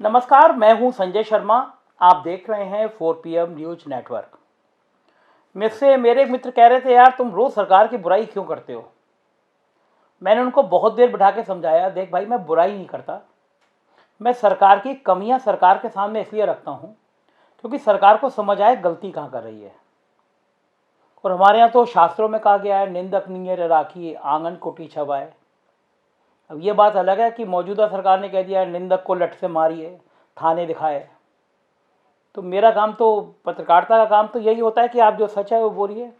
नमस्कार, मैं हूं संजय शर्मा। आप देख रहे हैं 4 PM न्यूज नेटवर्क। मुझसे मेरे एक मित्र कह रहे थे, यार तुम रोज सरकार की बुराई क्यों करते हो। मैंने उनको बहुत देर बिठा के समझाया, देख भाई मैं बुराई नहीं करता, मैं सरकार की कमियां सरकार के सामने इसलिए रखता हूं क्योंकि सरकार को समझ आए गलती कहाँ कर रही है। और हमारे यहाँ तो शास्त्रों में कहा गया है, निंदक नियर राखी आंगन कोटी छवाए। अब ये बात अलग है कि मौजूदा सरकार ने कह दिया है निंदक को लठ से मारिए, थाने दिखाए। तो मेरा काम तो, पत्रकारिता का काम तो यही होता है कि आप जो सच है वो बोलिए।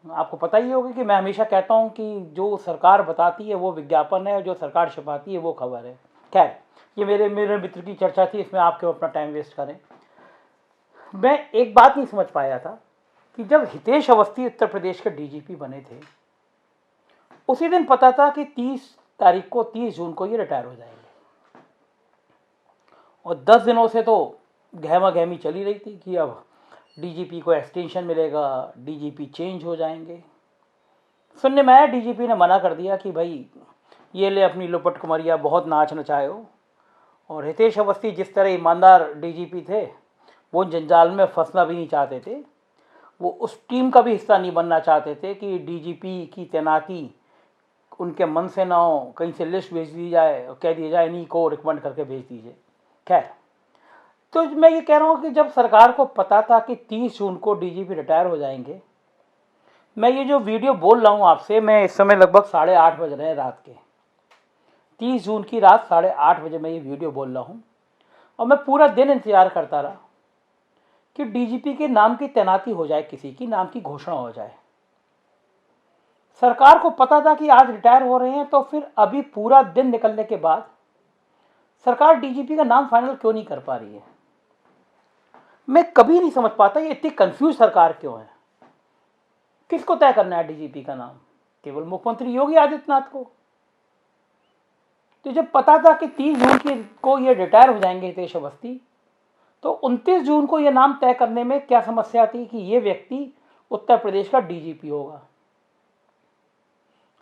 आपको पता ही होगा कि मैं हमेशा कहता हूँ कि जो सरकार बताती है वो विज्ञापन है, जो सरकार छुपाती है वो खबर है। खैर, ये मेरे मेरे मित्र की चर्चा थी, इसमें आप क्यों अपना टाइम वेस्ट करें। मैं एक बात नहीं समझ पाया था कि जब हितेश अवस्थी उत्तर प्रदेश के DGP बने थे, उसी दिन पता था कि 30 जून को ये रिटायर हो जाएंगे, और 10 दिनों से तो गहमा गहमी चली रही थी कि अब DGP को एक्सटेंशन मिलेगा, DGP चेंज हो जाएंगे। सुनने में आया DGP ने मना कर दिया कि भाई ये ले अपनी लोपट कुमरिया, बहुत नाच नचाए हो। और हितेश अवस्थी जिस तरह ईमानदार DGP थे, वो जंजाल में फंसना भी नहीं चाहते थे, वो उस टीम का भी हिस्सा नहीं बनना चाहते थे कि DGP की तैनाती उनके मन से ना हो, कहीं से लिस्ट भेज दी जाए और कह दिया जाए इन्हीं को रिकमेंड करके भेज दीजिए। खैर, तो मैं ये कह रहा हूँ कि जब सरकार को पता था कि 30 जून को DGP रिटायर हो जाएंगे, मैं ये जो वीडियो बोल रहा हूँ आपसे, मैं इस समय लगभग 8:30 बज रहे हैं रात के, 30 जून की रात 8:30 बजे मैं ये वीडियो बोल रहा हूँ। और मैं पूरा दिन इंतजार करता रहा कि DGP के नाम की तैनाती हो जाए, किसी की नाम की घोषणा हो जाए। सरकार को पता था कि आज रिटायर हो रहे हैं, तो फिर अभी पूरा दिन निकलने के बाद सरकार DGP का नाम फाइनल क्यों नहीं कर पा रही है। मैं कभी नहीं समझ पाता ये इतनी कंफ्यूज सरकार क्यों है। किसको तय करना है DGP का नाम? केवल मुख्यमंत्री योगी आदित्यनाथ को। तो जब पता था कि 30 जून को ये रिटायर हो जाएंगे हितेश अवस्थी, तो 29 जून को ये नाम तय करने में क्या समस्या थी कि ये व्यक्ति उत्तर प्रदेश का DGP होगा।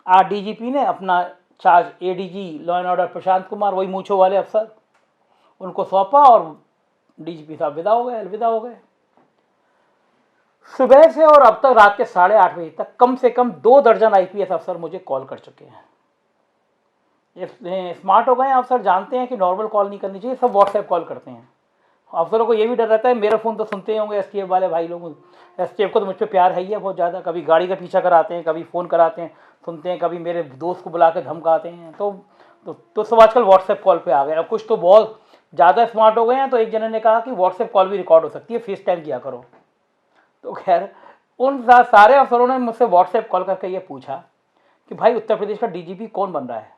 आज DGP ने अपना charge ADG law and order Prashant Kumar, वही मूंछों वाले अफसर, उनको सौंपा और DGP साहब अलविदा हो गए। सुबह से और अब तक रात के 8:30 बजे तक कम से कम 2 दर्जन IPS अफसर मुझे कॉल कर चुके हैं। ये स्मार्ट हो गए हैं अफसर, जानते हैं कि नॉर्मल कॉल नहीं करनी चाहिए, सब व्हाट्सएप कॉल करते हैं। अफसरों को ये भी डर रहता है, मेरा फ़ोन तो सुनते ही होंगे STF वाले भाई लोग। STF को तो मुझ पर प्यार है ही है बहुत ज़्यादा। कभी गाड़ी का पीछा कराते हैं, कभी फ़ोन कराते हैं, सुनते हैं, कभी मेरे दोस्त को बुला के धमकाते हैं। तो सब आजकल व्हाट्सएप कॉल पे आ गए। अब कुछ तो बहुत ज़्यादा स्मार्ट हो गए हैं। तो एक जने ने कहा कि व्हाट्सएप कॉल भी रिकॉर्ड हो सकती है, फेस टाइम किया करो। तो खैर, उन सारे अफसरों ने मुझसे व्हाट्सएप कॉल करके ये पूछा कि भाई उत्तर प्रदेश का DGP कौन बन रहा है।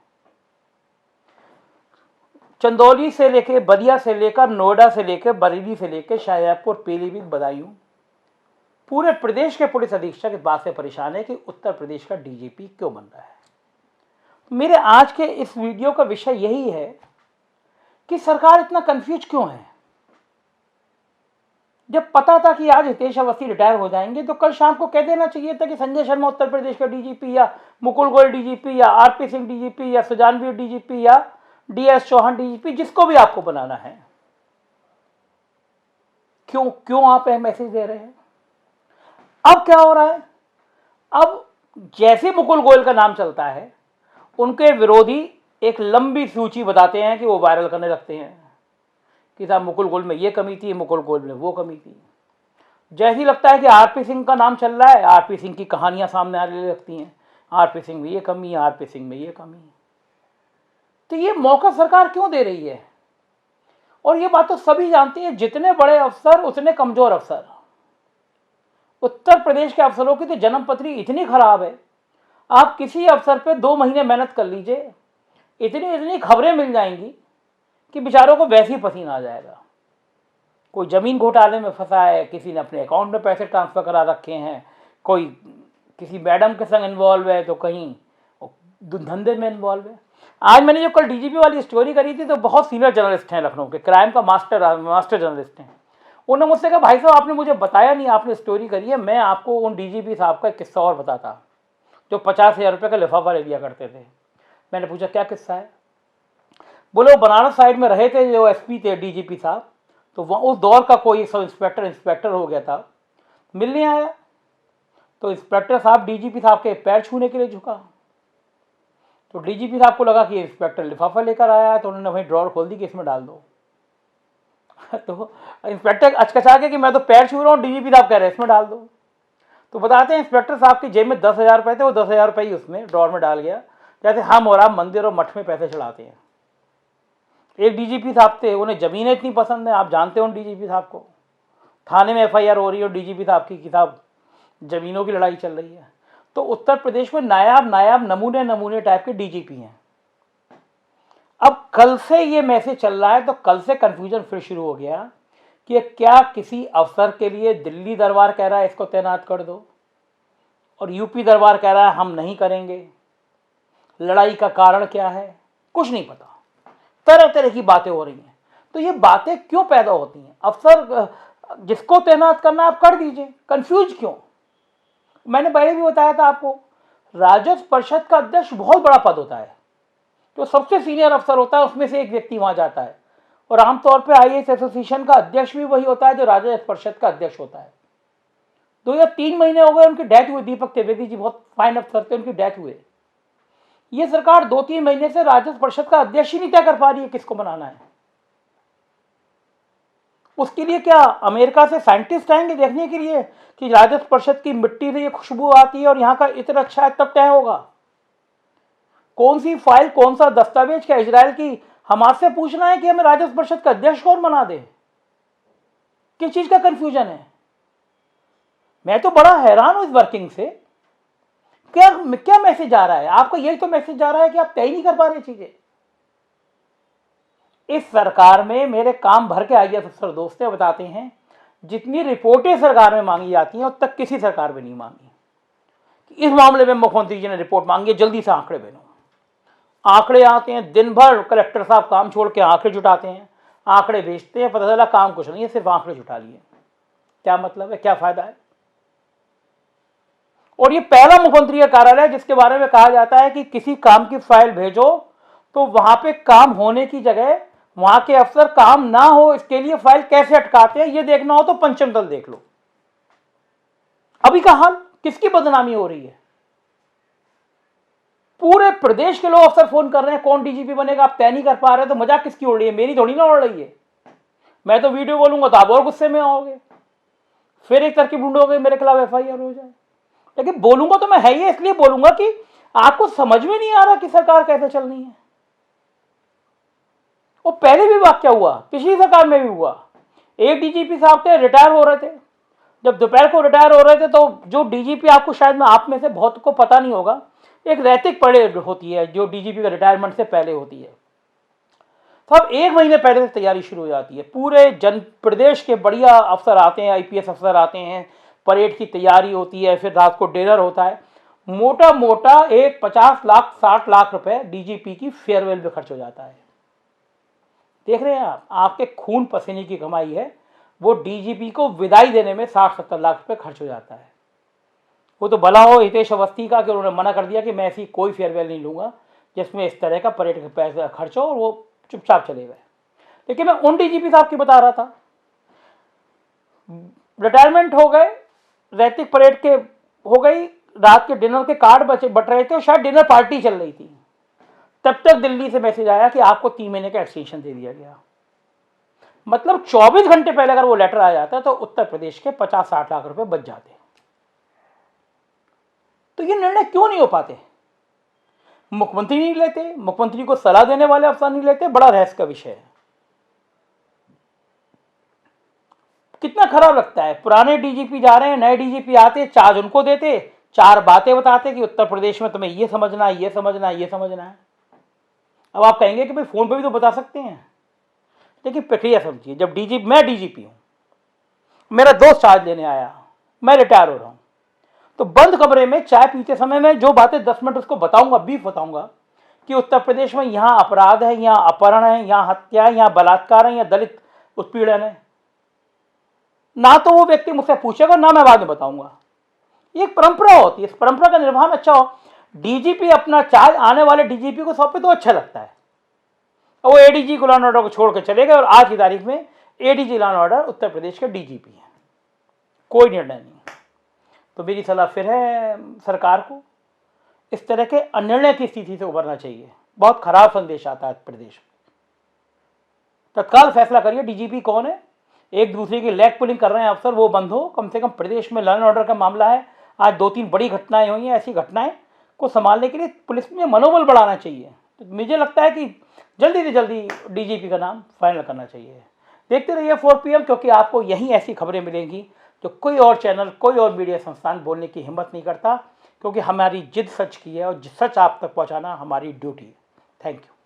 चंदौली से लेके, बलिया से लेकर, नोएडा से लेकर, बरेली से लेकर, शाहजहाँपुर, पीलीभीत, बदायूं, पूरे प्रदेश के पुलिस अधीक्षक इस बात से परेशान है कि उत्तर प्रदेश का DGP क्यों बन रहा है। मेरे आज के इस वीडियो का विषय यही है कि सरकार इतना कंफ्यूज क्यों है। जब पता था कि आज हितेश अवस्थी रिटायर हो जाएंगे, तो कल शाम को कह देना चाहिए था कि संजय शर्मा उत्तर प्रदेश का DGP, या मुकुल गोयल DGP, या RP सिंह DGP, या सुजानवीर DGP, या DS चौहान DGP, जिसको भी आपको बनाना है। क्यों आप मैसेज दे रहे हैं। अब क्या हो रहा है, अब जैसे मुकुल गोयल का नाम चलता है, उनके विरोधी एक लंबी सूची बताते हैं कि वो वायरल करने लगते हैं कि साहब मुकुल गोयल में ये कमी थी, मुकुल गोयल में वो कमी थी। जैसे ही लगता है कि RP सिंह का नाम चल रहा है, RP सिंह की कहानियां सामने आने लगती हैं, RP सिंह में ये कमी, RP सिंह में ये कमी। तो ये मौका सरकार क्यों दे रही है। और ये बात तो सभी जानते हैं, जितने बड़े अफसर उतने कमजोर अफसर। उत्तर प्रदेश के अफसरों की तो जन्म पत्री इतनी खराब है, आप किसी अफसर पे 2 महीने मेहनत कर लीजिए, इतनी खबरें मिल जाएंगी कि बेचारों को वैसे ही पसीना आ जाएगा। कोई ज़मीन घोटाले में फंसा है, किसी ने अपने अकाउंट में पैसे ट्रांसफ़र करा रखे हैं, कोई किसी मैडम के संग इन्वॉल्व है, तो कहीं धंधे में इन्वॉल्व है। आज मैंने जो कल DGP वाली स्टोरी करी थी, तो बहुत सीनियर जर्नलिस्ट हैं लखनऊ के, क्राइम का मास्टर जर्नलिस्ट हैं। उन्होंने मुझसे कहा, भाई साहब आपने मुझे बताया नहीं, आपने स्टोरी करी है, मैं आपको उन DGP साहब का एक किस्सा और बताता जो 50,000 रुपये का लिफाफा ले लिया करते थे। मैंने पूछा क्या किस्सा है। बोले वो बनारस साइड में रहे थे जो एसपी थे, डीजीपी साहब, तो वहाँ उस दौर का कोई सब इंस्पेक्टर हो गया था, मिलने आया तो इंस्पेक्टर साहब डीजीपी साहब के पैर छूने के लिए झुका। तो डीजीपी साहब को लगा कि इंस्पेक्टर लिफाफा लेकर आया है, तो उन्होंने वहीं ड्रॉर खोल दी कि इसमें डाल दो। तो इंस्पेक्टर अचकचा के कि मैं तो पैर छू रहा हूँ, डीजीपी साहब कह रहे हैं इसमें डाल दो। तो बताते हैं इंस्पेक्टर साहब की जेब में 10,000 रुपये थे, वो 10,000 रुपये ही उसमें ड्रॉर में डाल गया, जैसे हम और आप मंदिर और मठ में पैसे चढ़ाते हैं। एक डीजीपी साहब थे, उन्हें ज़मीनें इतनी पसंद है, आप जानते हो डीजीपी साहब को, थाने में एफआईआर हो रही है और डीजीपी साहब की किताब ज़मीनों की लड़ाई चल रही है। तो उत्तर प्रदेश में नायाब नमूने टाइप के डीजीपी हैं। अब कल से ये मैसेज चल रहा है, तो कल से कन्फ्यूजन फिर शुरू हो गया कि क्या किसी अफसर के लिए दिल्ली दरबार कह रहा है इसको तैनात कर दो और यूपी दरबार कह रहा है हम नहीं करेंगे। लड़ाई का कारण क्या है कुछ नहीं पता, तरह तरह की बातें हो रही हैं। तो ये बातें क्यों पैदा होती हैं? अफसर जिसको तैनात करना है आप कर दीजिए, कंफ्यूज क्यों? मैंने पहले भी बताया था आपको, राजस्व परिषद का अध्यक्ष बहुत बड़ा पद होता है, जो सबसे सीनियर अफसर होता है उसमें से एक व्यक्ति वहां जाता है, और आमतौर पे आईएएस एसोसिएशन का अध्यक्ष भी वही होता है जो राजस्व परिषद का अध्यक्ष होता है। 2 या 3 महीने हो गए उनकी डेथ हुई, दीपक त्रिवेदी जी बहुत फाइन अफसर थे, उनकी डेथ हुए। ये सरकार 2-3 महीने से राजस्व परिषद का अध्यक्ष ही नहीं तय कर पा रही है किसको बनाना है। उसके लिए क्या अमेरिका से साइंटिस्ट आएंगे देखने के लिए कि राजस्व परिषद की मिट्टी से ये खुशबू आती है और यहाँ का इतना अच्छा है, तब तय होगा। कौन सी फाइल, कौन सा दस्तावेज क्या इजराइल की हम आपसे पूछना है कि हमें राजस्व परिषद का अध्यक्ष कौन बना दे? किस चीज का कंफ्यूजन है? मैं तो बड़ा हैरान हूं इस वर्किंग से। क्या मैसेज आ रहा है आपको? यही तो मैसेज आ रहा है कि आप तय नहीं कर पा रहे चीजें। इस सरकार में मेरे काम भर के आईएएस अफसर दोस्त बताते हैं जितनी रिपोर्टें सरकार में मांगी जाती हैं उत तक किसी सरकार में नहीं मांगी। इस मामले में मुख्यमंत्री जी ने रिपोर्ट मांगी है, जल्दी से आंकड़े भेजो। आंकड़े आते हैं, दिन भर कलेक्टर साहब काम छोड़ के आंकड़े जुटाते हैं, आंकड़े भेजते हैं, पता चला काम कुछ नहीं है, सिर्फ आंकड़े जुटा लिए। क्या मतलब है, क्या फायदा है? और ये पहला मुख्यमंत्री का कार्यालय है जिसके बारे में कहा जाता है कि किसी काम की फाइल भेजो तो वहां पे काम होने की जगह वहां के अफसर काम ना हो इसके लिए फाइल कैसे अटकाते हैं, ये देखना हो तो पंचम दल देख लो। अभी का हाल, किसकी बदनामी हो रही है? पूरे प्रदेश के लोग अफसर फोन कर रहे हैं कौन डीजीपी बनेगा, आप तय नहीं कर पा रहे, तो मजाक किसकी उड़ रही है? मेरी थोड़ी ना उड़ रही है। मैं तो वीडियो बोलूंगा तो आप और गुस्से में आओगे, फिर एक तरकीब ढूंढोगे मेरे खिलाफ एफआईआर हो जाए। लेकिन बोलूंगा तो मैं है ही इसलिए बोलूंगा कि आपको समझ में नहीं आ रहा कि सरकार कैसे चलनी है। वो पहले भी वाक्य हुआ, पिछली सरकार में भी हुआ। एक डीजीपी साहब थे, रिटायर हो रहे थे, जब दोपहर को रिटायर हो रहे थे तो जो डीजीपी, आपको शायद में आप में से बहुत को पता नहीं होगा, एक रैतिक परेड होती है जो डीजीपी का रिटायरमेंट से पहले होती है। तो अब 1 महीने पहले से तैयारी शुरू हो जाती है। पूरे प्रदेश के बढ़िया अफसर आते हैं, आईपीएस अफसर आते हैं, परेड की तैयारी होती है, फिर रात को डिनर होता है। मोटा मोटा एक 50 लाख 60 लाख रुपए डीजीपी की फेयरवेल में खर्च हो जाता है। देख रहे हैं आप, आपके खून पसीने की कमाई है, वो डीजीपी को विदाई देने में 60-70 लाख रुपए खर्च हो जाता है। वो तो भला हो हितेश अवस्थी का कि उन्होंने मना कर दिया कि मैं ऐसी कोई फेयरवेल नहीं लूंगा जिसमें इस तरह का परेड का पैसा खर्च हो, और वो चुपचाप चले गए। लेकिन मैं उन डीजीपी साहब की बता रहा था, रिटायरमेंट हो गए, रैतिक परेड के हो गई, रात के डिनर के कार्ड बट रहे थे और शायद डिनर पार्टी चल रही थी, तब तक दिल्ली से मैसेज आया कि आपको 3 महीने का एक्सटेंशन दे दिया गया। मतलब 24 घंटे पहले अगर वो लेटर आ जाता तो उत्तर प्रदेश के 50-60 लाख रुपए बच जाते। तो ये निर्णय क्यों नहीं हो पाते? मुख्यमंत्री नहीं लेते, मुख्यमंत्री को सलाह देने वाले अफसर नहीं लेते, बड़ा रहस्य का विषय है। कितना खराब लगता है, पुराने डीजीपी जा रहे हैं, नए डीजीपी आते, चार्ज उनको देते, 4 बातें बताते कि उत्तर प्रदेश में तुम्हें ये समझना है, ये समझना है, ये समझना है। अब आप कहेंगे कि भाई फोन पे भी तो बता सकते हैं, लेकिन प्रक्रिया समझिए। जब मैं डीजीपी हूं, मेरा दोस्त चार्ज लेने आया, मैं रिटायर हो रहा हूं, तो बंद कमरे में चाय पीते समय में जो बातें 10 मिनट उसको बताऊंगा, बीफ बताऊंगा कि उत्तर प्रदेश में यहां अपराध है, यहां अपहरण है, यहां हत्या है, यहां बलात्कार है, यहां दलित उत्पीड़न है, ना तो वो व्यक्ति मुझसे पूछेगा ना मैं बाद में बताऊंगा। ये एक परंपरा होती है, इस परंपरा का निर्वहन अच्छा हो। डीजीपी अपना चार्ज आने वाले डीजीपी को सौंपे तो अच्छा लगता है, और वो एडीजी लॉ एंड ऑर्डर को छोड़ कर चले गए और आज की तारीख में ADG law and order Uttar Pradesh के डीजीपी हैं। कोई निर्णय नहीं। तो मेरी सलाह फिर है सरकार को, इस तरह के अनिर्णय की स्थिति से उभरना चाहिए। बहुत खराब संदेश आता है प्रदेश में। तत्काल फैसला करिए डीजीपी कौन है। एक दूसरे की लेग पुलिंग कर रहे हैं अफसर, वो बंद हो। कम से कम प्रदेश में लॉ एंड ऑर्डर का मामला है, आज 2-3 बड़ी घटनाएं हुई हैं। ऐसी घटनाएं को संभालने के लिए पुलिस में मनोबल बढ़ाना चाहिए। तो मुझे लगता है कि जल्दी से जल्दी डीजीपी का नाम फाइनल करना चाहिए। देखते रहिए 4 PM, क्योंकि आपको यहीं ऐसी खबरें मिलेंगी जो कोई और चैनल, कोई और मीडिया संस्थान बोलने की हिम्मत नहीं करता, क्योंकि हमारी जिद सच की है और सच आप तक पहुंचाना हमारी ड्यूटी है। Thank you.